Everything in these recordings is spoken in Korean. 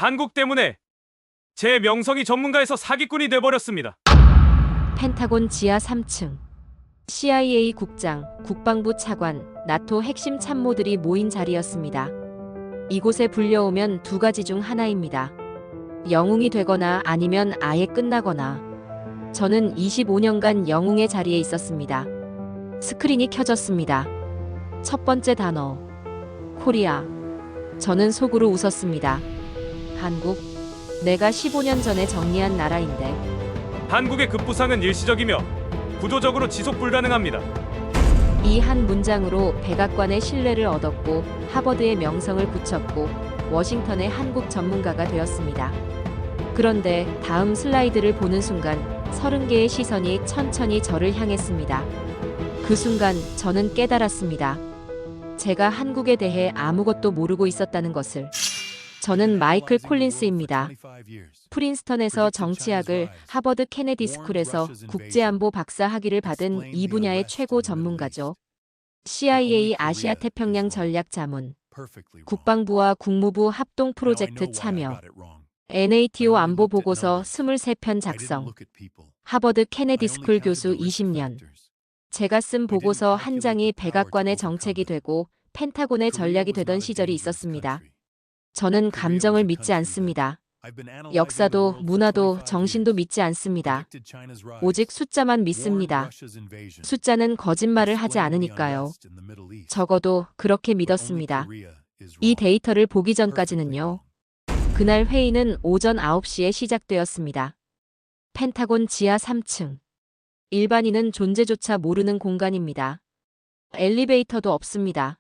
한국 때문에 제 명성이 전문가에서 사기꾼이 돼버렸습니다. 펜타곤 지하 3층. CIA 국장, 국방부 차관, 나토 핵심 참모들이 모인 자리였습니다. 이곳에 불려오면 두 가지 중 하나입니다. 영웅이 되거나 아니면 아예 끝나거나. 저는 25년간 영웅의 자리에 있었습니다. 스크린이 켜졌습니다. 첫 번째 단어. 코리아. 저는 속으로 웃었습니다. 한국. 내가 15년 전에 정리한 나라인데. 한국의 급부상은 일시적이며 구조적으로 지속 불가능합니다. 이 한 문장으로 백악관의 신뢰를 얻었고 하버드의 명성을 붙였고 워싱턴의 한국 전문가가 되었습니다. 그런데 다음 슬라이드를 보는 순간 30개의 시선이 천천히 저를 향했습니다. 그 순간 저는 깨달았습니다. 제가 한국에 대해 아무것도 모르고 있었다는 것을. 저는 마이클 콜린스입니다. 프린스턴에서 정치학을, 하버드 케네디 스쿨에서 국제안보 박사 학위를 받은 이 분야의 최고 전문가죠. CIA 아시아 태평양 전략 자문, 국방부와 국무부 합동 프로젝트 참여, NATO 안보 보고서 23편 작성, 하버드 케네디 스쿨 교수 20년. 제가 쓴 보고서 한 장이 백악관의 정책이 되고 펜타곤의 전략이 되던 시절이 있었습니다. 저는 감정을 믿지 않습니다. 역사도, 문화도, 정신도 믿지 않습니다. 오직 숫자만 믿습니다. 숫자는 거짓말을 하지 않으니까요. 적어도 그렇게 믿었습니다. 이 데이터를 보기 전까지는요. 그날 회의는 오전 9시에 시작되었습니다. 펜타곤 지하 3층. 일반인은 존재조차 모르는 공간입니다. 엘리베이터도 없습니다.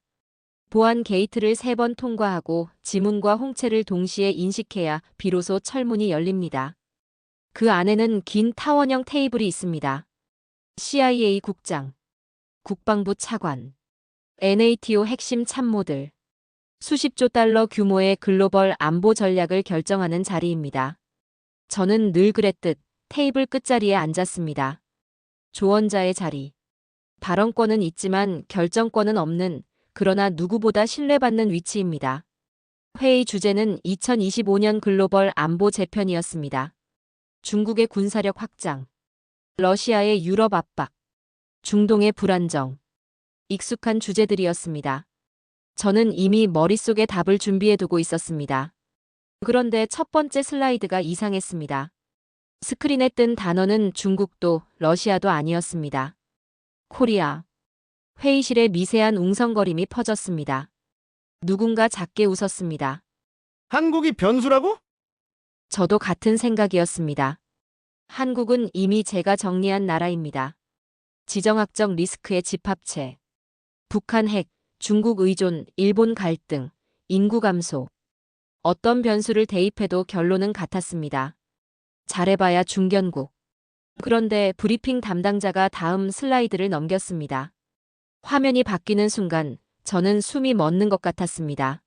보안 게이트를 3번 통과하고 지문과 홍채를 동시에 인식해야 비로소 철문이 열립니다. 그 안에는 긴 타원형 테이블이 있습니다. CIA 국장, 국방부 차관, NATO 핵심 참모들, 수십조 달러 규모의 글로벌 안보 전략을 결정하는 자리입니다. 저는 늘 그랬듯 테이블 끝자리에 앉았습니다. 조언자의 자리. 발언권은 있지만 결정권은 없는, 그러나 누구보다 신뢰받는 위치입니다. 회의 주제는 2025년 글로벌 안보 재편이었습니다. 중국의 군사력 확장, 러시아의 유럽 압박, 중동의 불안정. 익숙한 주제들이었습니다. 저는 이미 머릿속에 답을 준비해두고 있었습니다. 그런데 첫 번째 슬라이드가 이상했습니다. 스크린에 뜬 단어는 중국도 러시아도 아니었습니다. 코리아. 회의실에 미세한 웅성거림이 퍼졌습니다. 누군가 작게 웃었습니다. 한국이 변수라고? 저도 같은 생각이었습니다. 한국은 이미 제가 정리한 나라입니다. 지정학적 리스크의 집합체. 북한 핵, 중국 의존, 일본 갈등, 인구 감소. 어떤 변수를 대입해도 결론은 같았습니다. 잘해봐야 중견국. 그런데 브리핑 담당자가 다음 슬라이드를 넘겼습니다. 화면이 바뀌는 순간 저는 숨이 멎는 것 같았습니다.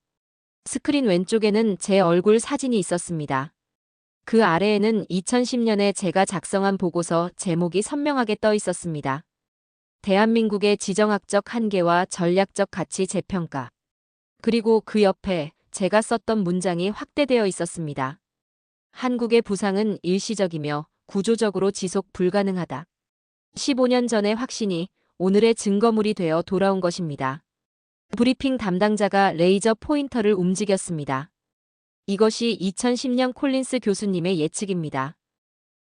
스크린 왼쪽에는 제 얼굴 사진이 있었습니다. 그 아래에는 2010년에 제가 작성한 보고서 제목이 선명하게 떠 있었습니다. 대한민국의 지정학적 한계와 전략적 가치 재평가. 그리고 그 옆에 제가 썼던 문장이 확대되어 있었습니다. 한국의 부상은 일시적이며 구조적으로 지속 불가능하다. 15년 전의 확신이 오늘의 증거물이 되어 돌아온 것입니다. 브리핑 담당자가 레이저 포인터를 움직였습니다. 이것이 2010년 콜린스 교수님의 예측입니다.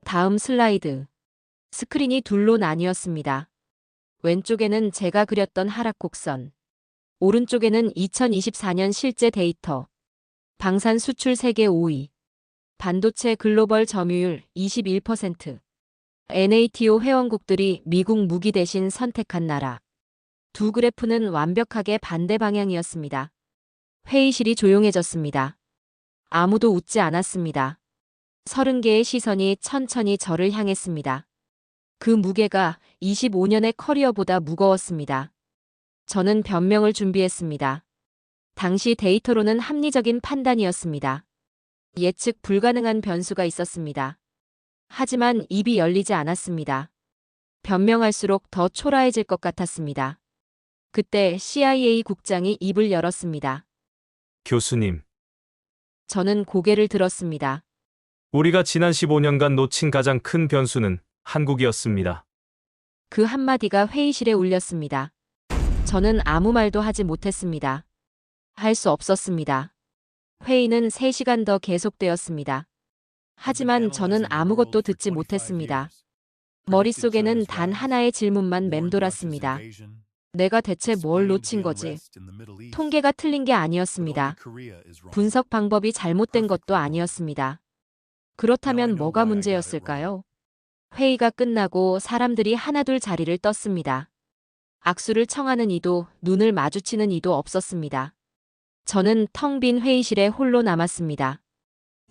다음 슬라이드. 스크린이 둘로 나뉘었습니다. 왼쪽에는 제가 그렸던 하락 곡선. 오른쪽에는 2024년 실제 데이터. 방산 수출 세계 5위. 반도체 글로벌 점유율 21%. NATO 회원국들이 미국 무기 대신 선택한 나라. 두 그래프는 완벽하게 반대 방향이었습니다. 회의실이 조용해졌습니다. 아무도 웃지 않았습니다. 30개의 시선이 천천히 저를 향했습니다. 그 무게가 25년의 커리어보다 무거웠습니다. 저는 변명을 준비했습니다. 당시 데이터로는 합리적인 판단이었습니다. 예측 불가능한 변수가 있었습니다. 하지만 입이 열리지 않았습니다. 변명할수록 더 초라해질 것 같았습니다. 그때 CIA 국장이 입을 열었습니다. 교수님, 저는 고개를 들었습니다. 우리가 지난 15년간 놓친 가장 큰 변수는 한국이었습니다. 그 한마디가 회의실에 울렸습니다. 저는 아무 말도 하지 못했습니다. 할 수 없었습니다. 회의는 3시간 더 계속되었습니다. 하지만 저는 아무것도 듣지 못했습니다. 머릿속에는 단 하나의 질문만 맴돌았습니다. 내가 대체 뭘 놓친 거지? 통계가 틀린 게 아니었습니다. 분석 방법이 잘못된 것도 아니었습니다. 그렇다면 뭐가 문제였을까요? 회의가 끝나고 사람들이 하나둘 자리를 떴습니다. 악수를 청하는 이도 눈을 마주치는 이도 없었습니다. 저는 텅 빈 회의실에 홀로 남았습니다.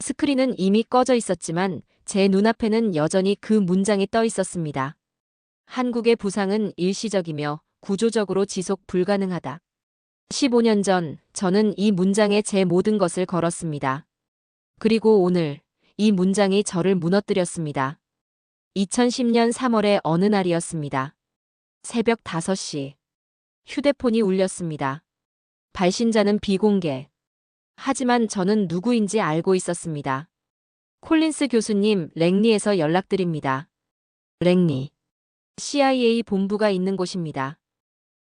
스크린은 이미 꺼져 있었지만 제 눈앞에는 여전히 그 문장이 떠 있었습니다. 한국의 부상은 일시적이며 구조적으로 지속 불가능하다. 15년 전 저는 이 문장에 제 모든 것을 걸었습니다. 그리고 오늘 이 문장이 저를 무너뜨렸습니다. 2010년 3월의 어느 날이었습니다. 새벽 5시. 휴대폰이 울렸습니다. 발신자는 비공개. 하지만 저는 누구인지 알고 있었습니다. 콜린스 교수님, 랭리에서 연락드립니다. 랭리. CIA 본부가 있는 곳입니다.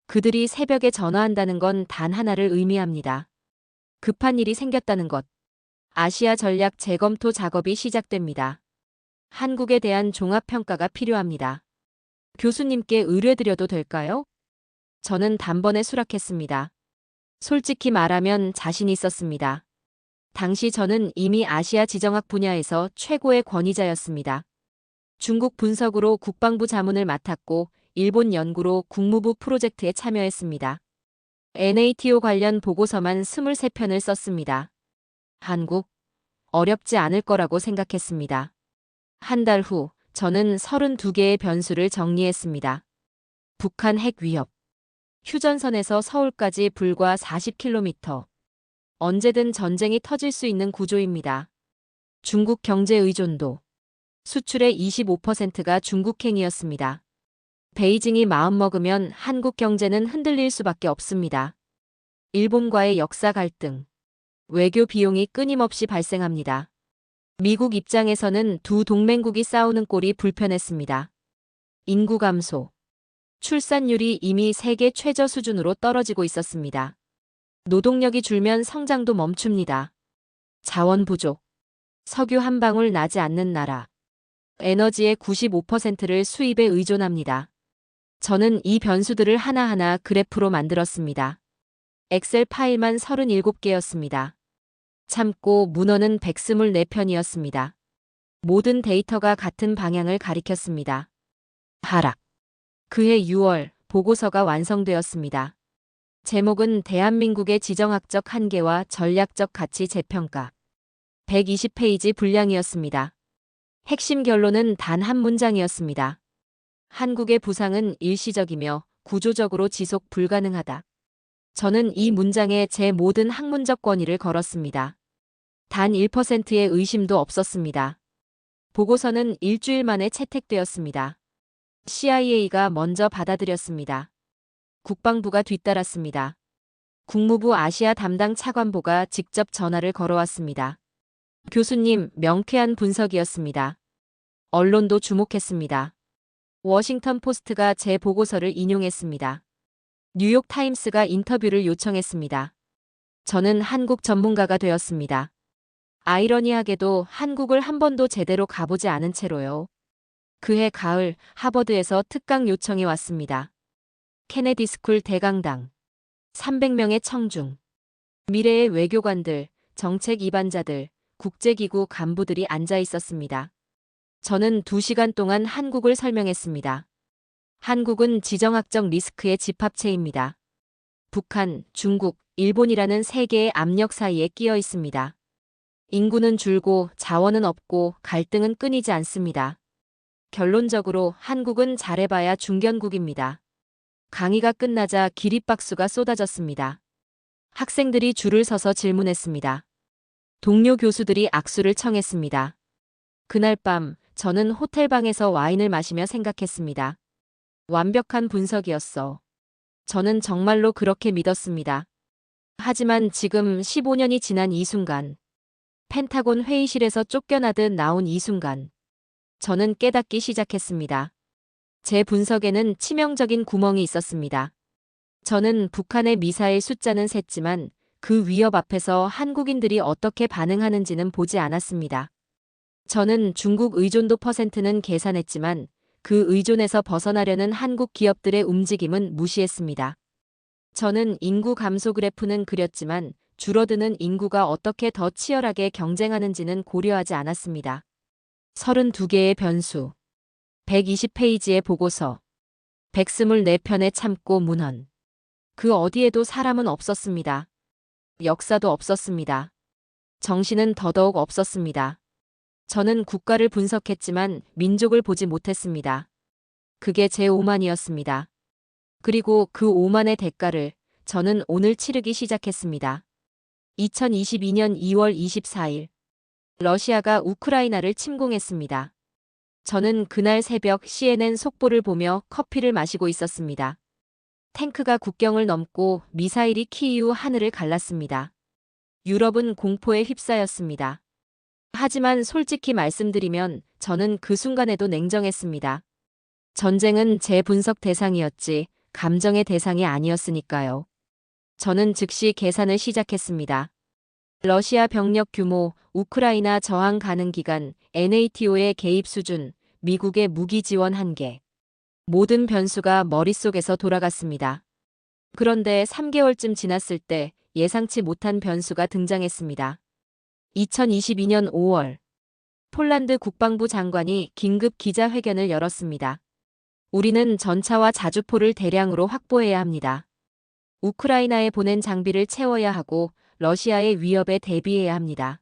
그들이 새벽에 전화한다는 건 단 하나를 의미합니다. 급한 일이 생겼다는 것. 아시아 전략 재검토 작업이 시작됩니다. 한국에 대한 종합평가가 필요합니다. 교수님께 의뢰드려도 될까요? 저는 단번에 수락했습니다. 솔직히 말하면 자신 있었습니다. 당시 저는 이미 아시아 지정학 분야에서 최고의 권위자였습니다. 중국 분석으로 국방부 자문을 맡았고 일본 연구로 국무부 프로젝트에 참여했습니다. NATO 관련 보고서만 23편을 썼습니다. 한국? 어렵지 않을 거라고 생각했습니다. 한 달 후 저는 32개의 변수를 정리했습니다. 북한 핵 위협. 휴전선에서 서울까지 불과 40km. 언제든 전쟁이 터질 수 있는 구조입니다. 중국 경제 의존도. 수출의 25%가 중국행이었습니다. 베이징이 마음먹으면 한국 경제는 흔들릴 수밖에 없습니다. 일본과의 역사 갈등. 외교 비용이 끊임없이 발생합니다. 미국 입장에서는 두 동맹국이 싸우는 꼴이 불편했습니다. 인구 감소. 출산율이 이미 세계 최저 수준으로 떨어지고 있었습니다. 노동력이 줄면 성장도 멈춥니다. 자원 부족. 석유 한 방울 나지 않는 나라. 에너지의 95%를 수입에 의존합니다. 저는 이 변수들을 하나하나 그래프로 만들었습니다. 엑셀 파일만 37개였습니다. 참고 문헌은 124편이었습니다. 모든 데이터가 같은 방향을 가리켰습니다. 하락. 그해 6월 보고서가 완성되었습니다. 제목은 대한민국의 지정학적 한계와 전략적 가치 재평가. 120페이지 분량이었습니다. 핵심 결론은 단 한 문장이었습니다. 한국의 부상은 일시적이며 구조적으로 지속 불가능하다. 저는 이 문장에 제 모든 학문적 권위를 걸었습니다. 단 1%의 의심도 없었습니다. 보고서는 일주일 만에 채택되었습니다. CIA가 먼저 받아들였습니다. 국방부가 뒤따랐습니다. 국무부 아시아 담당 차관보가 직접 전화를 걸어왔습니다. 교수님, 명쾌한 분석이었습니다. 언론도 주목했습니다. 워싱턴 포스트가 제 보고서를 인용했습니다. 뉴욕 타임스가 인터뷰를 요청했습니다. 저는 한국 전문가가 되었습니다. 아이러니하게도 한국을 한 번도 제대로 가보지 않은 채로요. 그해 가을 하버드에서 특강 요청이 왔습니다. 케네디 스쿨 대강당. 300명의 청중. 미래의 외교관들, 정책 입안자들, 국제기구 간부들이 앉아 있었습니다. 저는 2시간 동안 한국을 설명했습니다. 한국은 지정학적 리스크의 집합체입니다. 북한, 중국, 일본이라는 세 개의 압력 사이에 끼어 있습니다. 인구는 줄고 자원은 없고 갈등은 끊이지 않습니다. 결론적으로 한국은 잘해봐야 중견국입니다. 강의가 끝나자 기립박수가 쏟아졌습니다. 학생들이 줄을 서서 질문했습니다. 동료 교수들이 악수를 청했습니다. 그날 밤 저는 호텔방에서 와인을 마시며 생각했습니다. 완벽한 분석이었어. 저는 정말로 그렇게 믿었습니다. 하지만 지금 15년이 지난 이 순간 펜타곤 회의실에서 쫓겨나듯 나온 이 순간, 저는 깨닫기 시작했습니다. 제 분석에는 치명적인 구멍이 있었습니다. 저는 북한의 미사일 숫자는 셌지만 그 위협 앞에서 한국인들이 어떻게 반응하는지는 보지 않았습니다. 저는 중국 의존도 퍼센트는 계산했지만 그 의존에서 벗어나려는 한국 기업들의 움직임은 무시했습니다. 저는 인구 감소 그래프는 그렸지만 줄어드는 인구가 어떻게 더 치열하게 경쟁하는지는 고려하지 않았습니다. 32개의 변수, 120페이지의 보고서, 124편의 참고 문헌. 그 어디에도 사람은 없었습니다. 역사도 없었습니다. 정신은 더더욱 없었습니다. 저는 국가를 분석했지만 민족을 보지 못했습니다. 그게 제 오만이었습니다. 그리고 그 오만의 대가를 저는 오늘 치르기 시작했습니다. 2022년 2월 24일, 러시아가 우크라이나를 침공했습니다. 저는 그날 새벽 CNN 속보를 보며 커피를 마시고 있었습니다. 탱크가 국경을 넘고 미사일이 키이우 하늘을 갈랐습니다. 유럽은 공포에 휩싸였습니다. 하지만 솔직히 말씀드리면 저는 그 순간에도 냉정했습니다. 전쟁은 제 분석 대상이었지 감정의 대상이 아니었으니까요. 저는 즉시 계산을 시작했습니다. 러시아 병력 규모, 우크라이나 저항 가능 기간, NATO의 개입 수준, 미국의 무기 지원 한계. 모든 변수가 머릿속에서 돌아갔습니다. 그런데 3개월쯤 지났을 때 예상치 못한 변수가 등장했습니다. 2022년 5월, 폴란드 국방부 장관이 긴급 기자회견을 열었습니다. 우리는 전차와 자주포를 대량으로 확보해야 합니다. 우크라이나에 보낸 장비를 채워야 하고 러시아의 위협에 대비해야 합니다.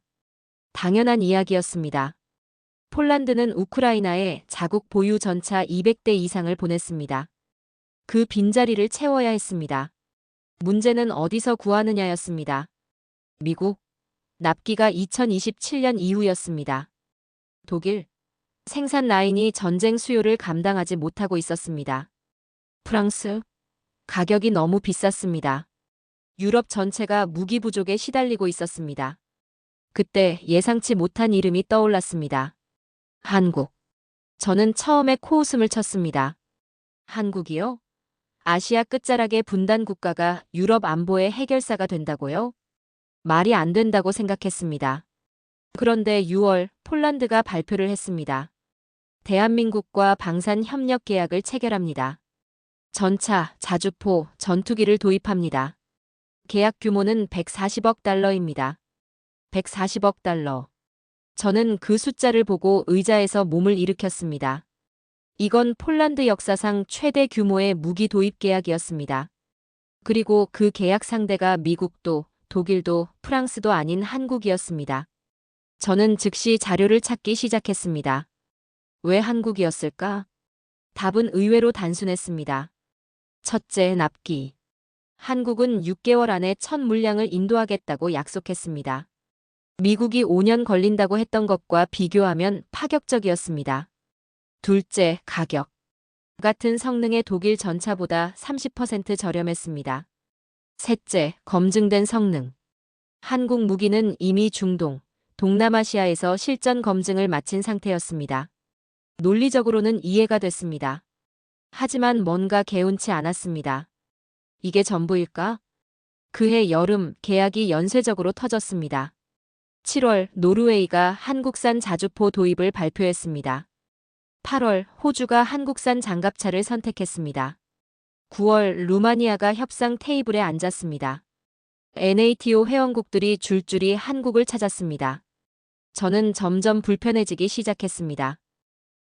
당연한 이야기였습니다. 폴란드는 우크라이나에 자국 보유 전차 200대 이상을 보냈습니다. 그 빈자리를 채워야 했습니다. 문제는 어디서 구하느냐였습니다. 미국, 납기가 2027년 이후였습니다. 독일, 생산 라인이 전쟁 수요를 감당하지 못하고 있었습니다. 프랑스, 가격이 너무 비쌌습니다. 유럽 전체가 무기 부족에 시달리고 있었습니다. 그때 예상치 못한 이름이 떠올랐습니다. 한국. 저는 처음에 코웃음을 쳤습니다. 한국이요? 아시아 끝자락의 분단 국가가 유럽 안보의 해결사가 된다고요? 말이 안 된다고 생각했습니다. 그런데 6월 폴란드가 발표를 했습니다. 대한민국과 방산 협력 계약을 체결합니다. 전차, 자주포, 전투기를 도입합니다. 계약 규모는 140억 달러입니다. 140억 달러. 저는 그 숫자를 보고 의자에서 몸을 일으켰습니다. 이건 폴란드 역사상 최대 규모의 무기 도입 계약이었습니다. 그리고 그 계약 상대가 미국도, 독일도, 프랑스도 아닌 한국이었습니다. 저는 즉시 자료를 찾기 시작했습니다. 왜 한국이었을까? 답은 의외로 단순했습니다. 첫째, 납기. 한국은 6개월 안에 첫 물량을 인도하겠다고 약속했습니다. 미국이 5년 걸린다고 했던 것과 비교하면 파격적이었습니다. 둘째, 가격. 같은 성능의 독일 전차보다 30% 저렴했습니다. 셋째, 검증된 성능. 한국 무기는 이미 중동, 동남아시아에서 실전 검증을 마친 상태였습니다. 논리적으로는 이해가 됐습니다. 하지만 뭔가 개운치 않았습니다. 이게 전부일까? 그해 여름 계약이 연쇄적으로 터졌습니다. 7월 노르웨이가 한국산 자주포 도입을 발표했습니다. 8월 호주가 한국산 장갑차를 선택했습니다. 9월 루마니아가 협상 테이블에 앉았습니다. NATO 회원국들이 줄줄이 한국을 찾았습니다. 저는 점점 불편해지기 시작했습니다.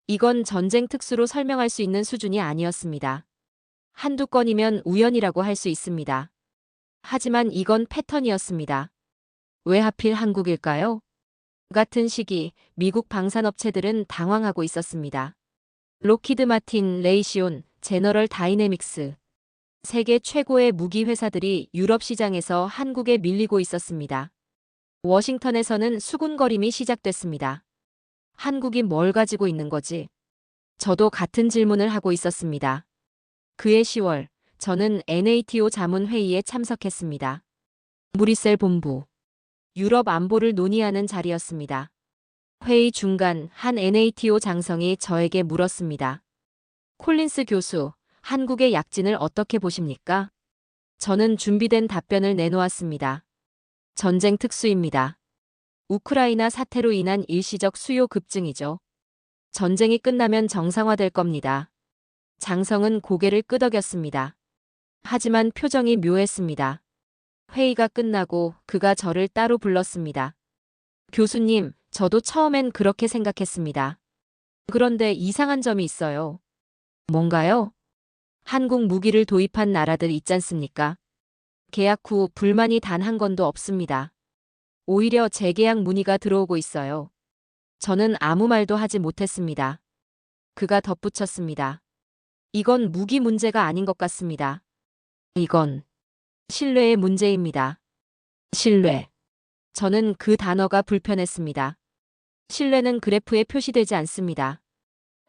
이건 전쟁 특수로 설명할 수 있는 수준이 아니었습니다. 한두 건이면 우연이라고 할 수 있습니다. 하지만 이건 패턴이었습니다. 왜 하필 한국일까요? 같은 시기 미국 방산업체들은 당황하고 있었습니다. 록히드 마틴, 레이시온, 제너럴 다이내믹스. 세계 최고의 무기 회사들이 유럽 시장에서 한국에 밀리고 있었습니다. 워싱턴에서는 수군거림이 시작됐습니다. 한국이 뭘 가지고 있는 거지? 저도 같은 질문을 하고 있었습니다. 그해 10월, 저는 NATO 자문회의에 참석했습니다. 브뤼셀 본부. 유럽 안보를 논의하는 자리였습니다. 회의 중간 한 NATO 장성이 저에게 물었습니다. 콜린스 교수, 한국의 약진을 어떻게 보십니까? 저는 준비된 답변을 내놓았습니다. 전쟁 특수입니다. 우크라이나 사태로 인한 일시적 수요 급증이죠. 전쟁이 끝나면 정상화될 겁니다. 장성은 고개를 끄덕였습니다. 하지만 표정이 묘했습니다. 회의가 끝나고 그가 저를 따로 불렀습니다. 교수님, 저도 처음엔 그렇게 생각했습니다. 그런데 이상한 점이 있어요. 뭔가요? 한국 무기를 도입한 나라들 있잖습니까? 계약 후 불만이 단 한 건도 없습니다. 오히려 재계약 문의가 들어오고 있어요. 저는 아무 말도 하지 못했습니다. 그가 덧붙였습니다. 이건 무기 문제가 아닌 것 같습니다. 이건 신뢰의 문제입니다. 신뢰. 저는 그 단어가 불편했습니다. 신뢰는 그래프에 표시되지 않습니다.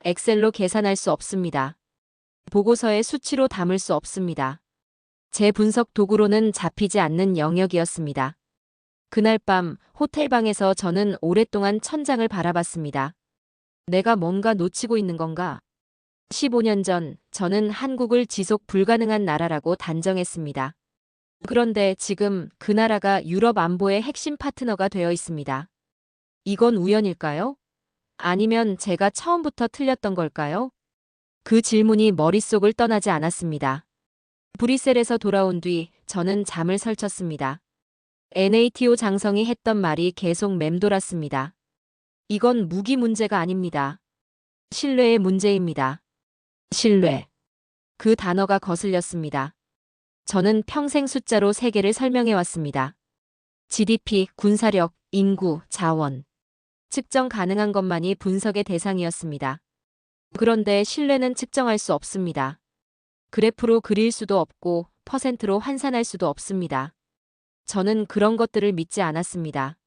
엑셀로 계산할 수 없습니다. 보고서에 수치로 담을 수 없습니다. 제 분석 도구로는 잡히지 않는 영역이었습니다. 그날 밤 호텔방에서 저는 오랫동안 천장을 바라봤습니다. 내가 뭔가 놓치고 있는 건가? 15년 전 저는 한국을 지속 불가능한 나라라고 단정했습니다. 그런데 지금 그 나라가 유럽 안보의 핵심 파트너가 되어 있습니다. 이건 우연일까요? 아니면 제가 처음부터 틀렸던 걸까요? 그 질문이 머릿속을 떠나지 않았습니다. 브뤼셀에서 돌아온 뒤 저는 잠을 설쳤습니다. NATO 장성이 했던 말이 계속 맴돌았습니다. 이건 무기 문제가 아닙니다. 신뢰의 문제입니다. 신뢰. 그 단어가 거슬렸습니다. 저는 평생 숫자로 세계를 설명해왔습니다. GDP, 군사력, 인구, 자원. 측정 가능한 것만이 분석의 대상이었습니다. 그런데 신뢰는 측정할 수 없습니다. 그래프로 그릴 수도 없고 퍼센트로 환산할 수도 없습니다. 저는 그런 것들을 믿지 않았습니다.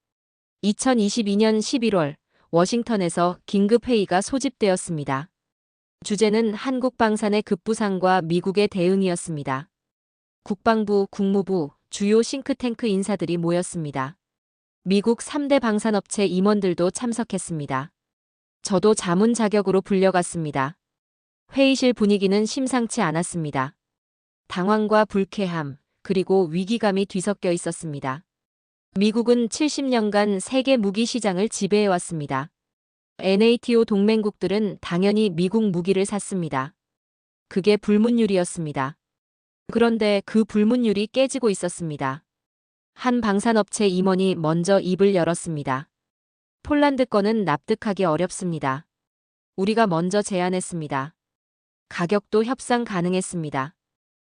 2022년 11월 워싱턴에서 긴급회의가 소집되었습니다. 주제는 한국 방산의 급부상과 미국의 대응이었습니다. 국방부, 국무부, 주요 싱크탱크 인사들이 모였습니다. 미국 3대 방산업체 임원들도 참석했습니다. 저도 자문 자격으로 불려갔습니다. 회의실 분위기는 심상치 않았습니다. 당황과 불쾌함, 그리고 위기감이 뒤섞여 있었습니다. 미국은 70년간 세계 무기 시장을 지배해왔습니다. NATO 동맹국들은 당연히 미국 무기를 샀습니다. 그게 불문율이었습니다. 그런데 그 불문율이 깨지고 있었습니다. 한 방산업체 임원이 먼저 입을 열었습니다. 폴란드 거는 납득하기 어렵습니다. 우리가 먼저 제안했습니다. 가격도 협상 가능했습니다.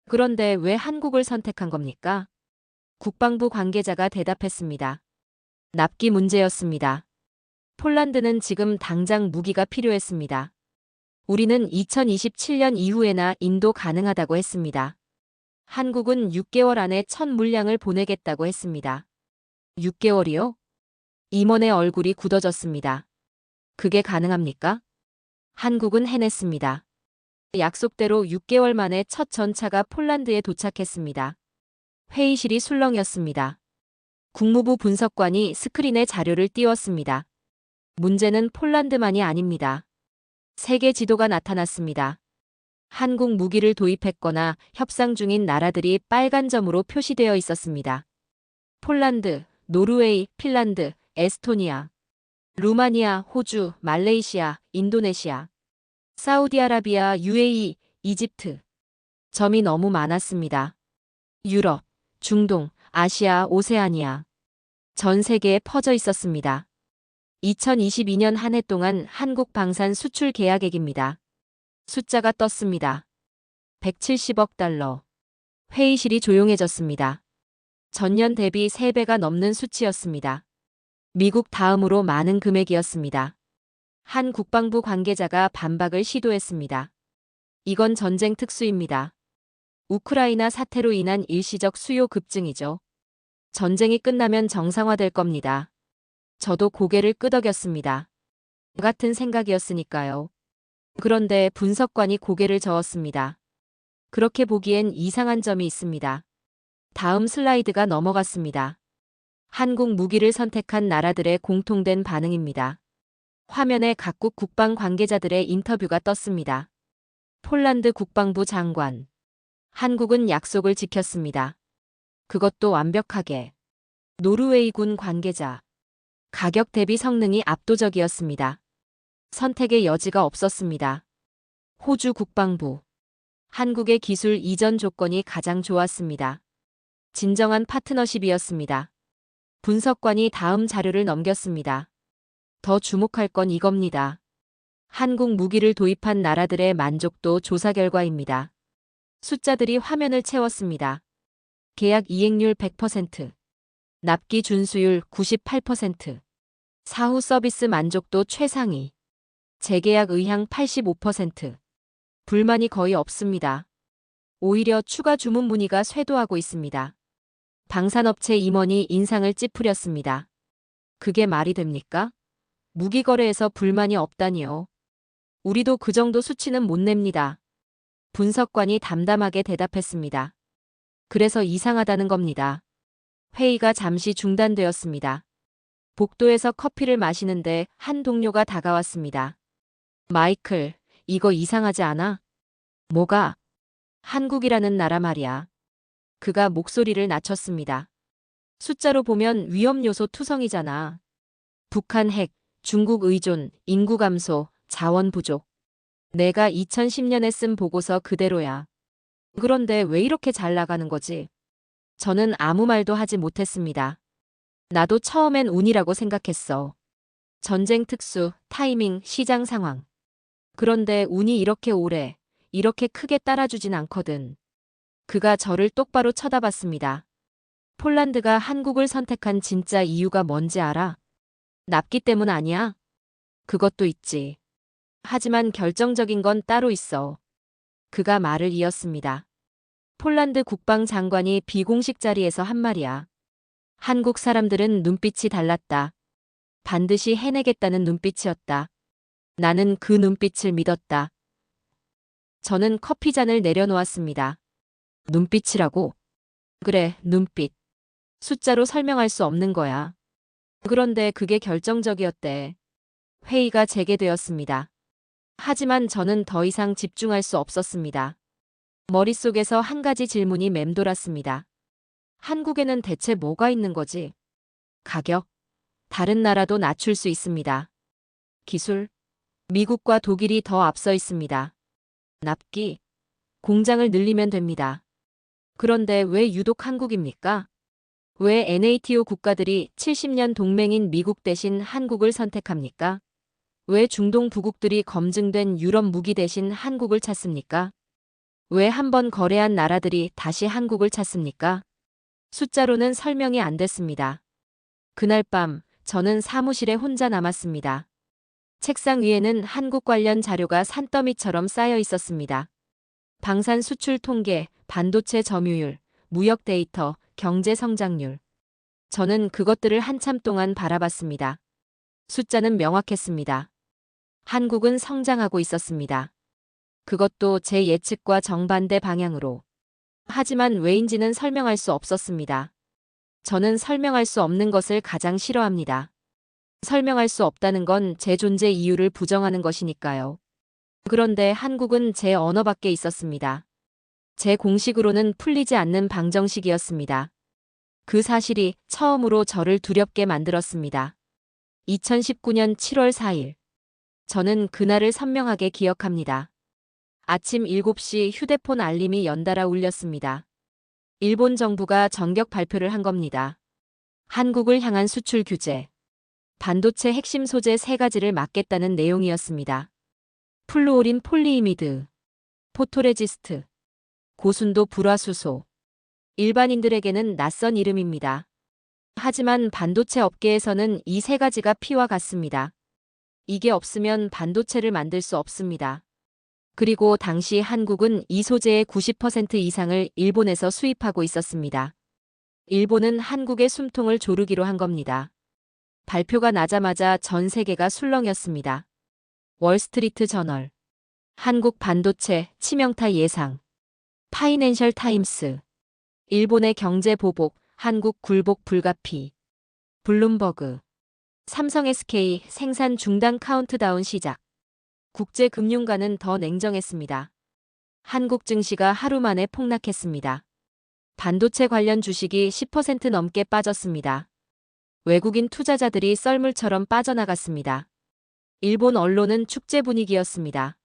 그런데 왜 한국을 선택한 겁니까? 국방부 관계자가 대답했습니다. 납기 문제였습니다. 폴란드는 지금 당장 무기가 필요했습니다. 우리는 2027년 이후에나 인도 가능하다고 했습니다. 한국은 6개월 안에 첫 물량을 보내겠다고 했습니다. 6개월이요? 임원의 얼굴이 굳어졌습니다. 그게 가능합니까? 한국은 해냈습니다. 약속대로 6개월 만에 첫 전차가 폴란드에 도착했습니다. 회의실이 술렁였습니다. 국무부 분석관이 스크린에 자료를 띄웠습니다. 문제는 폴란드만이 아닙니다. 세계 지도가 나타났습니다. 한국 무기를 도입했거나 협상 중인 나라들이 빨간 점으로 표시되어 있었습니다. 폴란드, 노르웨이, 핀란드, 에스토니아, 루마니아, 호주, 말레이시아, 인도네시아, 사우디아라비아, UAE, 이집트. 점이 너무 많았습니다. 유럽, 중동, 아시아, 오세아니아. 전 세계에 퍼져 있었습니다. 2022년 한 해 동안 한국 방산 수출 계약액입니다. 숫자가 떴습니다. 170억 달러. 회의실이 조용해졌습니다. 전년 대비 3배가 넘는 수치였습니다. 미국 다음으로 많은 금액이었습니다. 한 국방부 관계자가 반박을 시도했습니다. 이건 전쟁 특수입니다. 우크라이나 사태로 인한 일시적 수요 급증이죠. 전쟁이 끝나면 정상화될 겁니다. 저도 고개를 끄덕였습니다. 같은 생각이었으니까요. 그런데 분석관이 고개를 저었습니다. 그렇게 보기엔 이상한 점이 있습니다. 다음 슬라이드가 넘어갔습니다. 한국 무기를 선택한 나라들의 공통된 반응입니다. 화면에 각국 국방 관계자들의 인터뷰가 떴습니다. 폴란드 국방부 장관. 한국은 약속을 지켰습니다. 그것도 완벽하게. 노르웨이군 관계자. 가격 대비 성능이 압도적이었습니다. 선택의 여지가 없었습니다. 호주 국방부. 한국의 기술 이전 조건이 가장 좋았습니다. 진정한 파트너십이었습니다. 분석관이 다음 자료를 넘겼습니다. 더 주목할 건 이겁니다. 한국 무기를 도입한 나라들의 만족도 조사 결과입니다. 숫자들이 화면을 채웠습니다. 계약 이행률 100%, 납기 준수율 98%, 사후 서비스 만족도 최상위, 재계약 의향 85%, 불만이 거의 없습니다. 오히려 추가 주문 문의가 쇄도하고 있습니다. 방산업체 임원이 인상을 찌푸렸습니다. 그게 말이 됩니까? 무기 거래에서 불만이 없다니요. 우리도 그 정도 수치는 못 냅니다. 분석관이 담담하게 대답했습니다. 그래서 이상하다는 겁니다. 회의가 잠시 중단되었습니다. 복도에서 커피를 마시는데 한 동료가 다가왔습니다. 마이클, 이거 이상하지 않아? 뭐가? 한국이라는 나라 말이야. 그가 목소리를 낮췄습니다. 숫자로 보면 위험 요소 투성이잖아. 북한 핵, 중국 의존, 인구 감소, 자원 부족. 내가 2010년에 쓴 보고서 그대로야. 그런데 왜 이렇게 잘 나가는 거지? 저는 아무 말도 하지 못했습니다. 나도 처음엔 운이라고 생각했어. 전쟁 특수, 타이밍, 시장 상황. 그런데 운이 이렇게 오래, 이렇게 크게 따라주진 않거든. 그가 저를 똑바로 쳐다봤습니다. 폴란드가 한국을 선택한 진짜 이유가 뭔지 알아? 납기 때문 아니야? 그것도 있지. 하지만 결정적인 건 따로 있어. 그가 말을 이었습니다. 폴란드 국방장관이 비공식 자리에서 한 말이야. 한국 사람들은 눈빛이 달랐다. 반드시 해내겠다는 눈빛이었다. 나는 그 눈빛을 믿었다. 저는 커피잔을 내려놓았습니다. 눈빛이라고? 그래, 눈빛. 숫자로 설명할 수 없는 거야. 그런데 그게 결정적이었대. 회의가 재개되었습니다. 하지만 저는 더 이상 집중할 수 없었습니다. 머릿속에서 한 가지 질문이 맴돌았습니다. 한국에는 대체 뭐가 있는 거지? 가격? 다른 나라도 낮출 수 있습니다. 기술? 미국과 독일이 더 앞서 있습니다. 납기? 공장을 늘리면 됩니다. 그런데 왜 유독 한국입니까? 왜 NATO 국가들이 70년 동맹인 미국 대신 한국을 선택합니까? 왜 중동 부국들이 검증된 유럽 무기 대신 한국을 찾습니까? 왜 한 번 거래한 나라들이 다시 한국을 찾습니까? 숫자로는 설명이 안 됐습니다. 그날 밤 저는 사무실에 혼자 남았습니다. 책상 위에는 한국 관련 자료가 산더미처럼 쌓여 있었습니다. 방산 수출 통계, 반도체 점유율, 무역 데이터, 경제 성장률. 저는 그것들을 한참 동안 바라봤습니다. 숫자는 명확했습니다. 한국은 성장하고 있었습니다. 그것도 제 예측과 정반대 방향으로. 하지만 왜인지는 설명할 수 없었습니다. 저는 설명할 수 없는 것을 가장 싫어합니다. 설명할 수 없다는 건 제 존재 이유를 부정하는 것이니까요. 그런데 한국은 제 언어 밖에 있었습니다. 제 공식으로는 풀리지 않는 방정식이었습니다. 그 사실이 처음으로 저를 두렵게 만들었습니다. 2019년 7월 4일. 저는 그날을 선명하게 기억합니다. 아침 7시 휴대폰 알림이 연달아 울렸습니다. 일본 정부가 전격 발표를 한 겁니다. 한국을 향한 수출 규제. 반도체 핵심 소재 3가지를 막겠다는 내용이었습니다. 플루오린 폴리이미드, 포토레지스트, 고순도 불화수소. 일반인들에게는 낯선 이름입니다. 하지만 반도체 업계에서는 이 3가지가 피와 같습니다. 이게 없으면 반도체를 만들 수 없습니다. 그리고 당시 한국은 이 소재의 90% 이상을 일본에서 수입하고 있었습니다. 일본은 한국의 숨통을 조르기로 한 겁니다. 발표가 나자마자 전 세계가 술렁였습니다. 월스트리트 저널, 한국 반도체 치명타 예상, 파이낸셜 타임스, 일본의 경제 보복, 한국 굴복 불가피. 블룸버그. 삼성 SK 생산 중단 카운트다운 시작. 국제금융가는 더 냉정했습니다. 한국 증시가 하루 만에 폭락했습니다. 반도체 관련 주식이 10% 넘게 빠졌습니다. 외국인 투자자들이 썰물처럼 빠져나갔습니다. 일본 언론은 축제 분위기였습니다.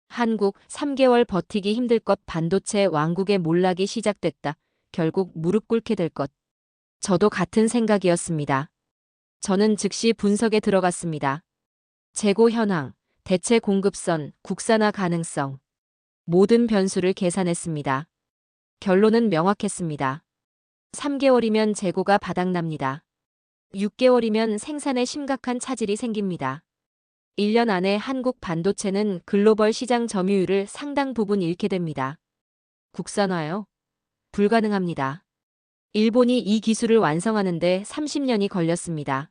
한국 3개월 버티기 힘들 것, 반도체 왕국의 몰락이 시작됐다. 결국 무릎 꿇게 될 것. 저도 같은 생각이었습니다. 저는 즉시 분석에 들어갔습니다. 재고 현황, 대체 공급선, 국산화 가능성. 모든 변수를 계산했습니다. 결론은 명확했습니다. 3개월이면 재고가 바닥납니다. 6개월이면 생산에 심각한 차질이 생깁니다. 1년 안에 한국 반도체는 글로벌 시장 점유율을 상당 부분 잃게 됩니다. 국산화요? 불가능합니다. 일본이 이 기술을 완성하는데 30년이 걸렸습니다.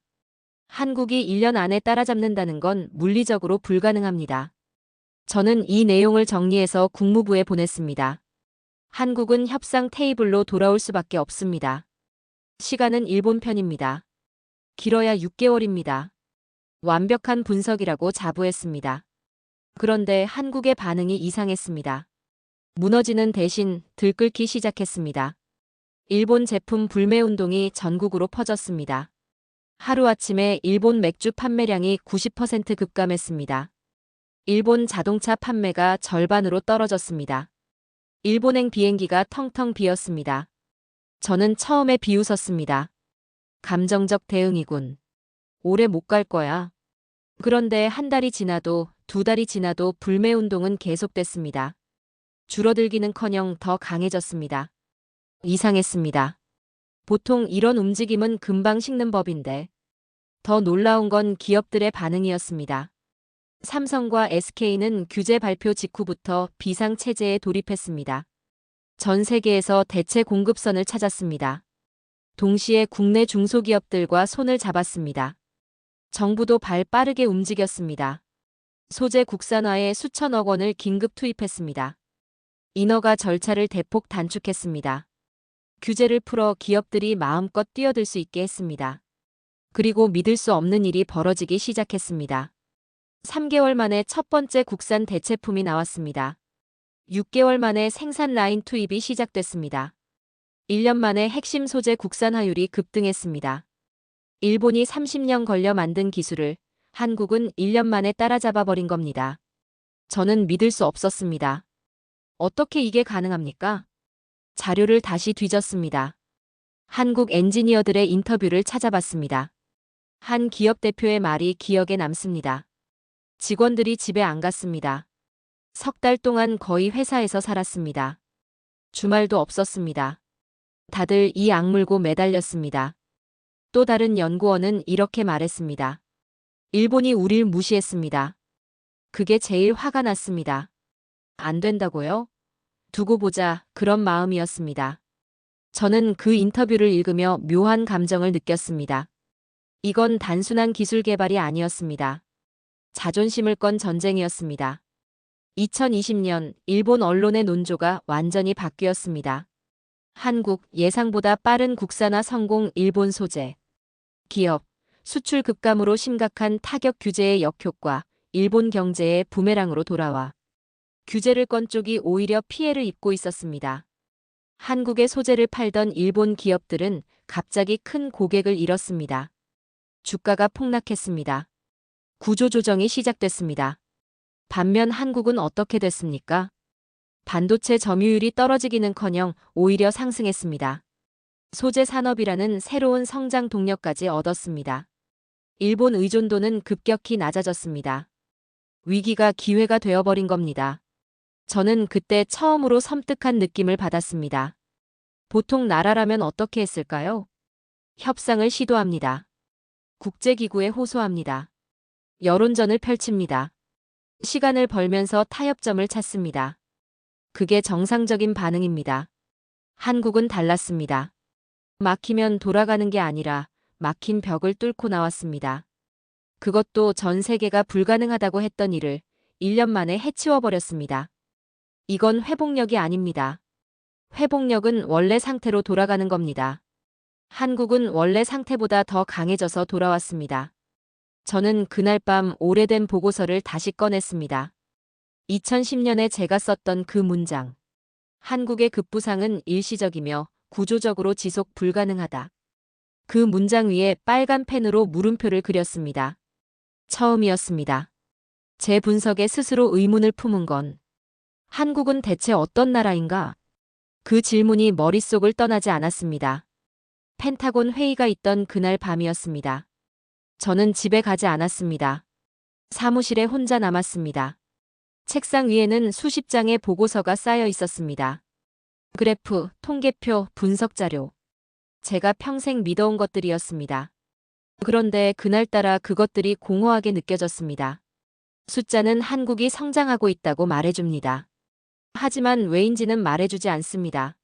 한국이 1년 안에 따라잡는다는 건 물리적으로 불가능합니다. 저는 이 내용을 정리해서 국무부에 보냈습니다. 한국은 협상 테이블로 돌아올 수밖에 없습니다. 시간은 일본 편입니다. 길어야 6개월입니다. 완벽한 분석이라고 자부했습니다. 그런데 한국의 반응이 이상했습니다. 무너지는 대신 들끓기 시작했습니다. 일본 제품 불매 운동이 전국으로 퍼졌습니다. 하루아침에 일본 맥주 판매량이 90% 급감했습니다. 일본 자동차 판매가 절반으로 떨어졌습니다. 일본행 비행기가 텅텅 비었습니다. 저는 처음에 비웃었습니다. 감정적 대응이군. 오래 못 갈 거야. 그런데 한 달이 지나도 두 달이 지나도 불매 운동은 계속됐습니다. 줄어들기는커녕 더 강해졌습니다. 이상했습니다. 보통 이런 움직임은 금방 식는 법인데. 더 놀라운 건 기업들의 반응이었습니다. 삼성과 SK는 규제 발표 직후부터 비상체제에 돌입했습니다. 전 세계에서 대체 공급선을 찾았습니다. 동시에 국내 중소기업들과 손을 잡았습니다. 정부도 발 빠르게 움직였습니다. 소재 국산화에 수천억 원을 긴급 투입했습니다. 인허가 절차를 대폭 단축했습니다. 규제를 풀어 기업들이 마음껏 뛰어들 수 있게 했습니다. 그리고 믿을 수 없는 일이 벌어지기 시작했습니다. 3개월 만에 첫 번째 국산 대체품이 나왔습니다. 6개월 만에 생산 라인 투입이 시작됐습니다. 1년 만에 핵심 소재 국산화율이 급등했습니다. 일본이 30년 걸려 만든 기술을 한국은 1년 만에 따라잡아 버린 겁니다. 저는 믿을 수 없었습니다. 어떻게 이게 가능합니까? 자료를 다시 뒤졌습니다. 한국 엔지니어들의 인터뷰를 찾아봤습니다. 한 기업 대표의 말이 기억에 남습니다. 직원들이 집에 안 갔습니다. 석 달 동안 거의 회사에서 살았습니다. 주말도 없었습니다. 다들 이 악물고 매달렸습니다. 또 다른 연구원은 이렇게 말했습니다. 일본이 우릴 무시했습니다. 그게 제일 화가 났습니다. 안 된다고요? 두고 보자, 그런 마음이었습니다. 저는 그 인터뷰를 읽으며 묘한 감정을 느꼈습니다. 이건 단순한 기술 개발이 아니었습니다. 자존심을 건 전쟁이었습니다. 2020년 일본 언론의 논조가 완전히 바뀌었습니다. 한국 예상보다 빠른 국산화 성공, 일본 소재 기업 수출 급감으로 심각한 타격 규제의 역효과, 일본 경제의 부메랑으로 돌아와 규제를 건 쪽이 오히려 피해를 입고 있었습니다. 한국의 소재를 팔던 일본 기업들은 갑자기 큰 고객을 잃었습니다. 주가가 폭락했습니다. 구조조정이 시작됐습니다. 반면 한국은 어떻게 됐습니까? 반도체 점유율이 떨어지기는커녕 오히려 상승했습니다. 소재 산업이라는 새로운 성장 동력까지 얻었습니다. 일본 의존도는 급격히 낮아졌습니다. 위기가 기회가 되어버린 겁니다. 저는 그때 처음으로 섬뜩한 느낌을 받았습니다. 보통 나라라면 어떻게 했을까요? 협상을 시도합니다. 국제기구에 호소합니다. 여론전을 펼칩니다. 시간을 벌면서 타협점을 찾습니다. 그게 정상적인 반응입니다. 한국은 달랐습니다. 막히면 돌아가는 게 아니라 막힌 벽을 뚫고 나왔습니다. 그것도 전 세계가 불가능하다고 했던 일을 1년 만에 해치워버렸습니다. 이건 회복력이 아닙니다. 회복력은 원래 상태로 돌아가는 겁니다. 한국은 원래 상태보다 더 강해져서 돌아왔습니다. 저는 그날 밤 오래된 보고서를 다시 꺼냈습니다. 2010년에 제가 썼던 그 문장. 한국의 급부상은 일시적이며 구조적으로 지속 불가능하다. 그 문장 위에 빨간 펜으로 물음표를 그렸습니다. 처음이었습니다. 제 분석에 스스로 의문을 품은 건 한국은 대체 어떤 나라인가? 그 질문이 머릿속을 떠나지 않았습니다. 펜타곤 회의가 있던 그날 밤이었습니다. 저는 집에 가지 않았습니다. 사무실에 혼자 남았습니다. 책상 위에는 수십 장의 보고서가 쌓여 있었습니다. 그래프, 통계표, 분석 자료. 제가 평생 믿어온 것들이었습니다. 그런데 그날따라 그것들이 공허하게 느껴졌습니다. 숫자는 한국이 성장하고 있다고 말해줍니다. 하지만 왜인지는 말해주지 않습니다.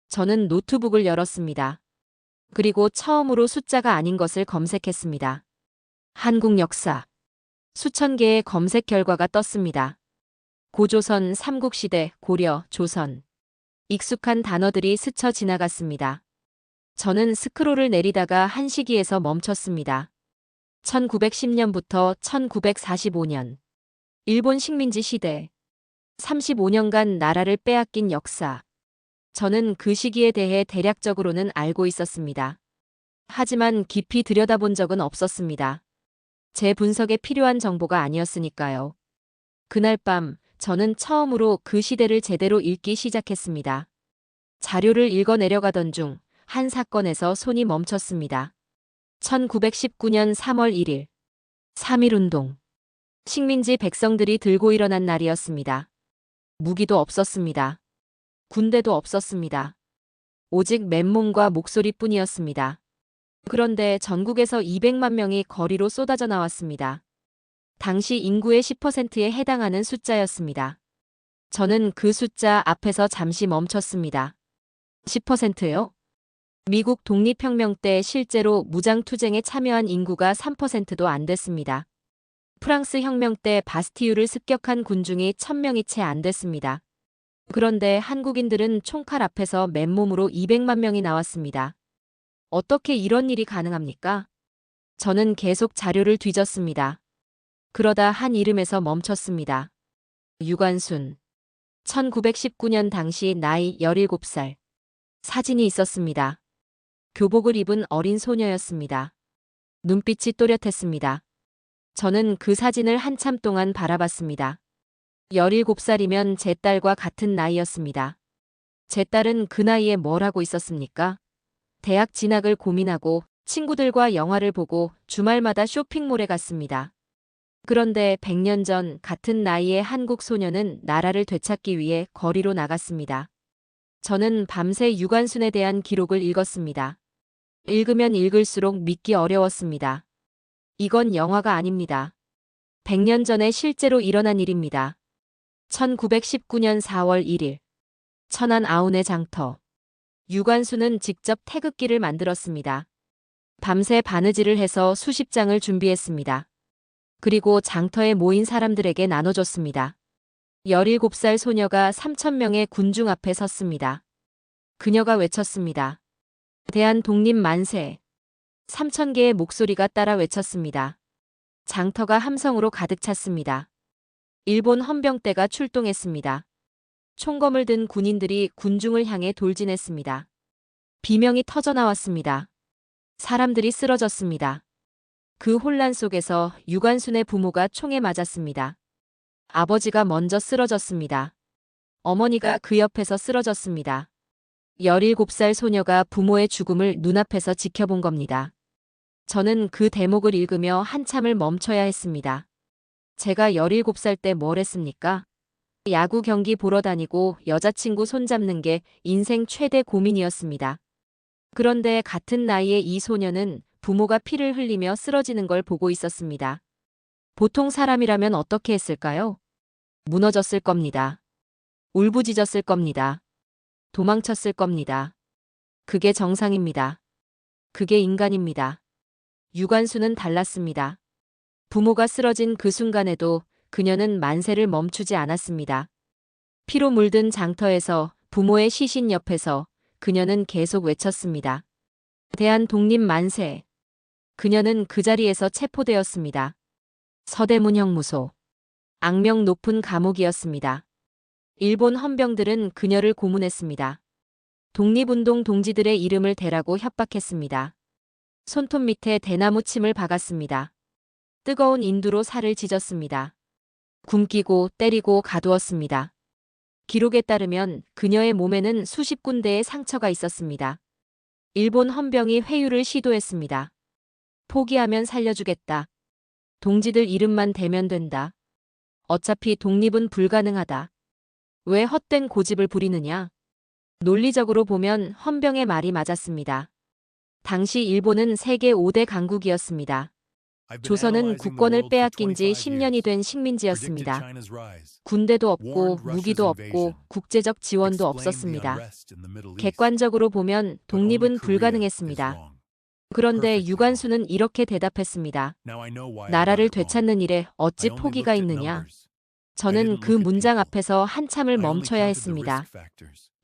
저는 노트북을 열었습니다. 그리고 처음으로 숫자가 아닌 것을 검색했습니다. 한국 역사. 수천 개의 검색 결과가 떴습니다. 고조선, 삼국시대, 고려, 조선. 익숙한 단어들이 스쳐 지나갔습니다. 저는 스크롤을 내리다가 한 시기에서 멈췄습니다. 1910년부터 1945년. 일본 식민지 시대. 35년간 나라를 빼앗긴 역사. 저는 그 시기에 대해 대략적으로는 알고 있었습니다. 하지만 깊이 들여다본 적은 없었습니다. 제 분석에 필요한 정보가 아니었으니까요. 그날 밤 저는 처음으로 그 시대를 제대로 읽기 시작했습니다. 자료를 읽어 내려가던 중 한 사건에서 손이 멈췄습니다. 1919년 3월 1일. 3.1운동. 식민지 백성들이 들고 일어난 날이었습니다. 무기도 없었습니다. 군대도 없었습니다. 오직 맨몸과 목소리뿐이었습니다. 그런데 전국에서 200만 명이 거리로 쏟아져 나왔습니다. 당시 인구의 10%에 해당하는 숫자였습니다. 저는 그 숫자 앞에서 잠시 멈췄습니다. 10%요? 미국 독립혁명 때 실제로 무장투쟁에 참여한 인구가 3%도 안 됐습니다. 프랑스 혁명 때 바스티유를 습격한 군중이 1000명이 채 안 됐습니다. 그런데 한국인들은 총칼 앞에서 맨몸으로 200만 명이 나왔습니다. 어떻게 이런 일이 가능합니까? 저는 계속 자료를 뒤졌습니다. 그러다 한 이름에서 멈췄습니다. 유관순. 1919년 당시 나이 17살. 사진이 있었습니다. 교복을 입은 어린 소녀였습니다. 눈빛이 또렷했습니다. 저는 그 사진을 한참 동안 바라봤습니다. 17살이면 제 딸과 같은 나이였습니다. 제 딸은 그 나이에 뭘 하고 있었습니까? 대학 진학을 고민하고 친구들과 영화를 보고 주말마다 쇼핑몰에 갔습니다. 그런데 100년 전 같은 나이의 한국 소녀는 나라를 되찾기 위해 거리로 나갔습니다. 저는 밤새 유관순에 대한 기록을 읽었습니다. 읽으면 읽을수록 믿기 어려웠습니다. 이건 영화가 아닙니다. 100년 전에 실제로 일어난 일입니다. 1919년 4월 1일. 천안 아운의 장터. 유관순은 직접 태극기를 만들었습니다. 밤새 바느질을 해서 수십 장을 준비했습니다. 그리고 장터에 모인 사람들에게 나눠줬습니다. 17살 소녀가 3,000명의 군중 앞에 섰습니다. 그녀가 외쳤습니다. 대한 독립 만세. 3,000개의 목소리가 따라 외쳤습니다. 장터가 함성으로 가득 찼습니다. 일본 헌병대가 출동했습니다. 총검을 든 군인들이 군중을 향해 돌진했습니다. 비명이 터져나왔습니다. 사람들이 쓰러졌습니다. 그 혼란 속에서 유관순의 부모가 총에 맞았습니다. 아버지가 먼저 쓰러졌습니다. 어머니가 그 옆에서 쓰러졌습니다. 17살 소녀가 부모의 죽음을 눈앞에서 지켜본 겁니다. 저는 그 대목을 읽으며 한참을 멈춰야 했습니다. 제가 17살 때 뭘 했습니까? 야구 경기 보러 다니고 여자친구 손잡는 게 인생 최대 고민이었습니다. 그런데 같은 나이의 이 소녀는 부모가 피를 흘리며 쓰러지는 걸 보고 있었습니다. 보통 사람이라면 어떻게 했을까요? 무너졌을 겁니다. 울부짖었을 겁니다. 도망쳤을 겁니다. 그게 정상입니다. 그게 인간입니다. 유관순은 달랐습니다. 부모가 쓰러진 그 순간에도 그녀는 만세를 멈추지 않았습니다. 피로 물든 장터에서 부모의 시신 옆에서 그녀는 계속 외쳤습니다. 대한 독립 만세. 그녀는 그 자리에서 체포되었습니다. 서대문 형무소. 악명 높은 감옥이었습니다. 일본 헌병들은 그녀를 고문했습니다. 독립운동 동지들의 이름을 대라고 협박했습니다. 손톱 밑에 대나무 침을 박았습니다. 뜨거운 인두로 살을 찢었습니다. 굶기고 때리고 가두었습니다. 기록에 따르면 그녀의 몸에는 수십 군데의 상처가 있었습니다. 일본 헌병이 회유를 시도했습니다. 포기하면 살려주겠다. 동지들 이름만 대면 된다. 어차피 독립은 불가능하다. 왜 헛된 고집을 부리느냐? 논리적으로 보면 헌병의 말이 맞았습니다. 당시 일본은 세계 5대 강국이었습니다. 조선은 국권을 빼앗긴 지 10년이 된 식민지였습니다. 군대도 없고 무기도 없고 국제적 지원도 없었습니다. 객관적으로 보면 독립은 불가능했습니다. 그런데 유관수는 이렇게 대답했습니다. 나라를 되찾는 일에 어찌 포기가 있느냐? 저는 그 문장 앞에서 한참을 멈춰야 했습니다.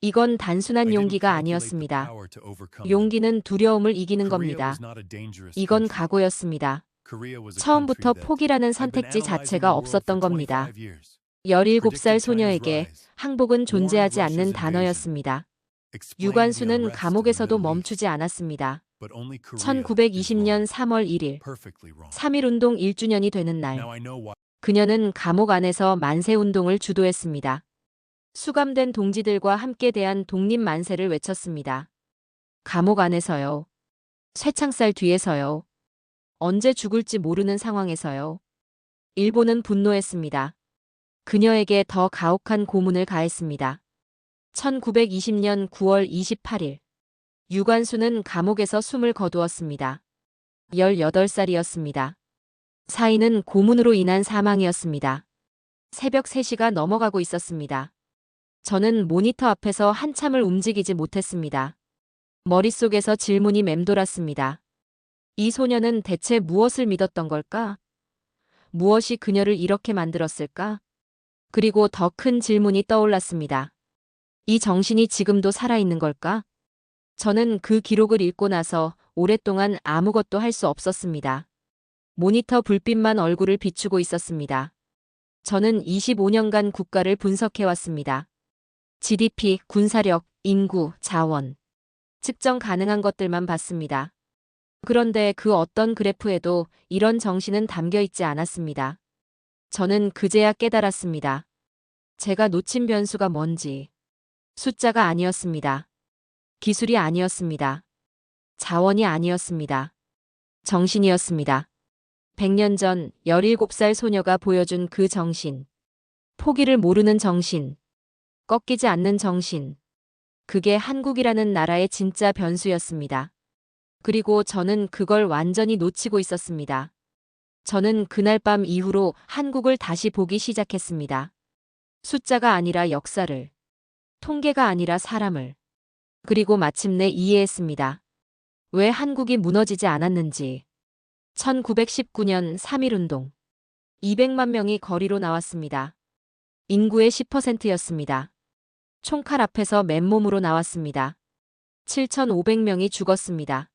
이건 단순한 용기가 아니었습니다. 용기는 두려움을 이기는 겁니다. 이건 각오였습니다. 처음부터 포기라는 선택지 자체가 없었던 겁니다. 17살 소녀에게 항복은 존재하지 않는 단어였습니다. 유관수는 감옥에서도 멈추지 않았습니다. 1920년 3월 1일, 3.1운동 1주년이 되는 날, 그녀는 감옥 안에서 만세운동을 주도했습니다. 수감된 동지들과 함께 대한 독립 만세를 외쳤습니다. 감옥 안에서요. 쇠창살 뒤에서요. 언제 죽을지 모르는 상황에서요. 일본은 분노했습니다. 그녀에게 더 가혹한 고문을 가했습니다. 1920년 9월 28일, 유관수는 감옥에서 숨을 거두었습니다. 18살이었습니다. 사인은 고문으로 인한 사망이었습니다. 새벽 3시가 넘어가고 있었습니다. 저는 모니터 앞에서 한참을 움직이지 못했습니다. 머릿속에서 질문이 맴돌았습니다. 이 소녀는 대체 무엇을 믿었던 걸까? 무엇이 그녀를 이렇게 만들었을까? 그리고 더 큰 질문이 떠올랐습니다. 이 정신이 지금도 살아있는 걸까? 저는 그 기록을 읽고 나서 오랫동안 아무것도 할 수 없었습니다. 모니터 불빛만 얼굴을 비추고 있었습니다. 저는 25년간 국가를 분석해왔습니다. GDP, 군사력, 인구, 자원. 측정 가능한 것들만 봤습니다. 그런데 그 어떤 그래프에도 이런 정신은 담겨 있지 않았습니다. 저는 그제야 깨달았습니다. 제가 놓친 변수가 뭔지. 숫자가 아니었습니다. 기술이 아니었습니다. 자원이 아니었습니다. 정신이었습니다. 100년 전 17살 소녀가 보여준 그 정신. 포기를 모르는 정신. 꺾이지 않는 정신. 그게 한국이라는 나라의 진짜 변수였습니다. 그리고 저는 그걸 완전히 놓치고 있었습니다. 저는 그날 밤 이후로 한국을 다시 보기 시작했습니다. 숫자가 아니라 역사를. 통계가 아니라 사람을. 그리고 마침내 이해했습니다. 왜 한국이 무너지지 않았는지. 1919년 3.1운동. 200만 명이 거리로 나왔습니다. 인구의 10%였습니다. 총칼 앞에서 맨몸으로 나왔습니다. 7,500명이 죽었습니다.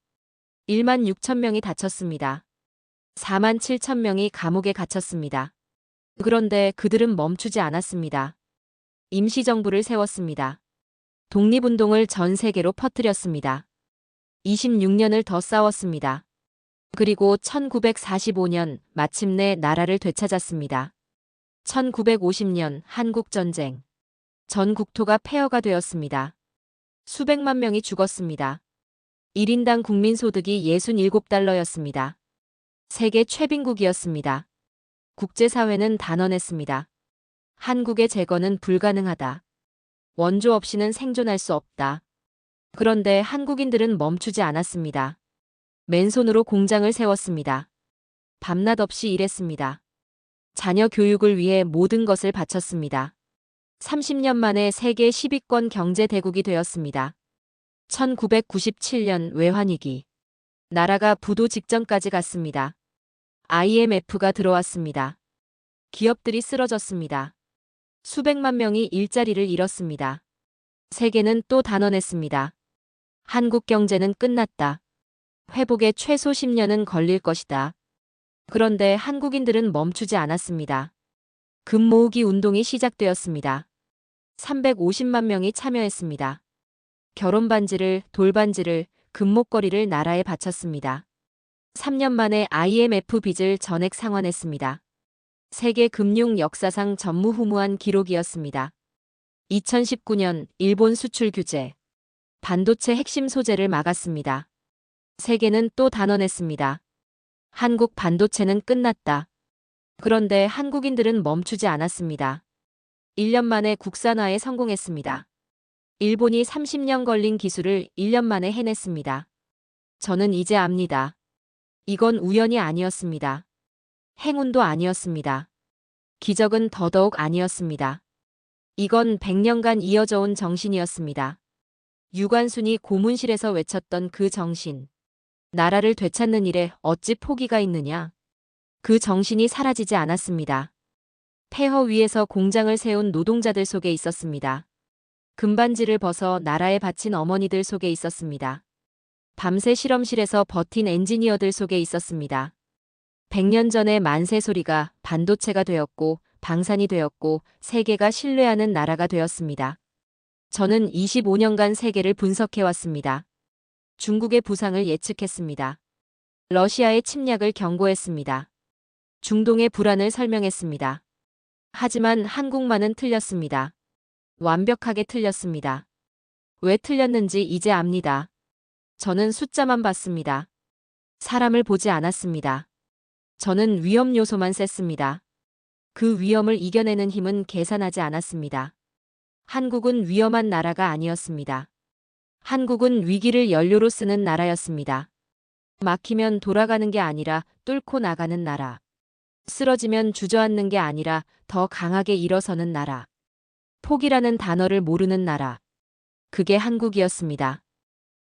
1만 6천 명이 다쳤습니다. 4만 7천 명이 감옥에 갇혔습니다. 그런데 그들은 멈추지 않았습니다. 임시정부를 세웠습니다. 독립운동을 전 세계로 퍼뜨렸습니다. 26년을 더 싸웠습니다. 그리고 1945년 마침내 나라를 되찾았습니다. 1950년 한국전쟁. 전 국토가 폐허가 되었습니다. 수백만 명이 죽었습니다. 1인당 국민소득이 67달러였습니다. 세계 최빈국이었습니다. 국제사회는 단언했습니다. 한국의 재건은 불가능하다. 원조 없이는 생존할 수 없다. 그런데 한국인들은 멈추지 않았습니다. 맨손으로 공장을 세웠습니다. 밤낮 없이 일했습니다. 자녀 교육을 위해 모든 것을 바쳤습니다. 30년 만에 세계 10위권 경제대국이 되었습니다. 1997년 외환위기. 나라가 부도 직전까지 갔습니다. IMF가 들어왔습니다. 기업들이 쓰러졌습니다. 수백만 명이 일자리를 잃었습니다. 세계는 또 단언했습니다. 한국 경제는 끝났다. 회복에 최소 10년은 걸릴 것이다. 그런데 한국인들은 멈추지 않았습니다. 금 모으기 운동이 시작되었습니다. 350만 명이 참여했습니다. 결혼 반지를, 돌반지를, 금목걸이를 나라에 바쳤습니다. 3년 만에 IMF 빚을 전액 상환했습니다. 세계 금융 역사상 전무후무한 기록이었습니다. 2019년 일본 수출 규제. 반도체 핵심 소재를 막았습니다. 세계는 또 단언했습니다. 한국 반도체는 끝났다. 그런데 한국인들은 멈추지 않았습니다. 1년 만에 국산화에 성공했습니다. 일본이 30년 걸린 기술을 1년 만에 해냈습니다. 저는 이제 압니다. 이건 우연이 아니었습니다. 행운도 아니었습니다. 기적은 더더욱 아니었습니다. 이건 100년간 이어져 온 정신이었습니다. 유관순이 고문실에서 외쳤던 그 정신. 나라를 되찾는 일에 어찌 포기가 있느냐. 그 정신이 사라지지 않았습니다. 폐허 위에서 공장을 세운 노동자들 속에 있었습니다. 금반지를 벗어 나라에 바친 어머니들 속에 있었습니다. 밤새 실험실에서 버틴 엔지니어들 속에 있었습니다. 100년 전의 만세 소리가 반도체가 되었고 방산이 되었고 세계가 신뢰하는 나라가 되었습니다. 저는 25년간 세계를 분석해왔습니다. 중국의 부상을 예측했습니다. 러시아의 침략을 경고했습니다. 중동의 불안을 설명했습니다. 하지만 한국만은 틀렸습니다. 완벽하게 틀렸습니다. 왜 틀렸는지 이제 압니다. 저는 숫자만 봤습니다. 사람을 보지 않았습니다. 저는 위험 요소만 셌습니다. 그 위험을 이겨내는 힘은 계산하지 않았습니다. 한국은 위험한 나라가 아니었습니다. 한국은 위기를 연료로 쓰는 나라였습니다. 막히면 돌아가는 게 아니라 뚫고 나가는 나라. 쓰러지면 주저앉는 게 아니라 더 강하게 일어서는 나라. 포기라는 단어를 모르는 나라. 그게 한국이었습니다.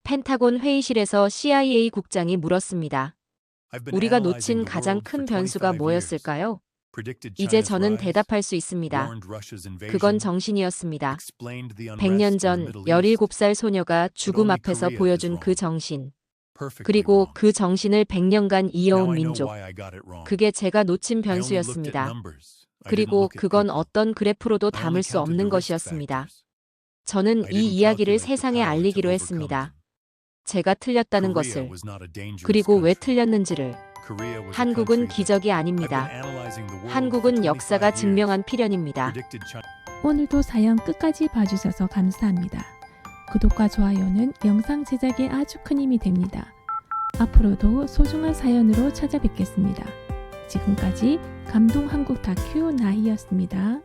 펜타곤 회의실에서 CIA 국장이 물었습니다. 우리가 놓친 가장 큰 변수가 뭐였을까요? 이제 저는 대답할 수 있습니다. 그건 정신이었습니다. 100년 전 17살 소녀가 죽음 앞에서 보여준 그 정신. 그리고 그 정신을 100년간 이어온 민족. 그게 제가 놓친 변수였습니다. 그리고 그건 어떤 그래프로도 담을 수 없는 것이었습니다. 저는 이 이야기를 세상에 알리기로 했습니다. 제가 틀렸다는 것을. 그리고 왜 틀렸는지를. 한국은 기적이 아닙니다. 한국은 역사가 증명한 필연입니다. 오늘도 사연 끝까지 봐주셔서 감사합니다. 구독과 좋아요는 영상 제작에 아주 큰 힘이 됩니다. 앞으로도 소중한 사연으로 찾아뵙겠습니다. 지금까지 감동 한국 다큐 나이였습니다.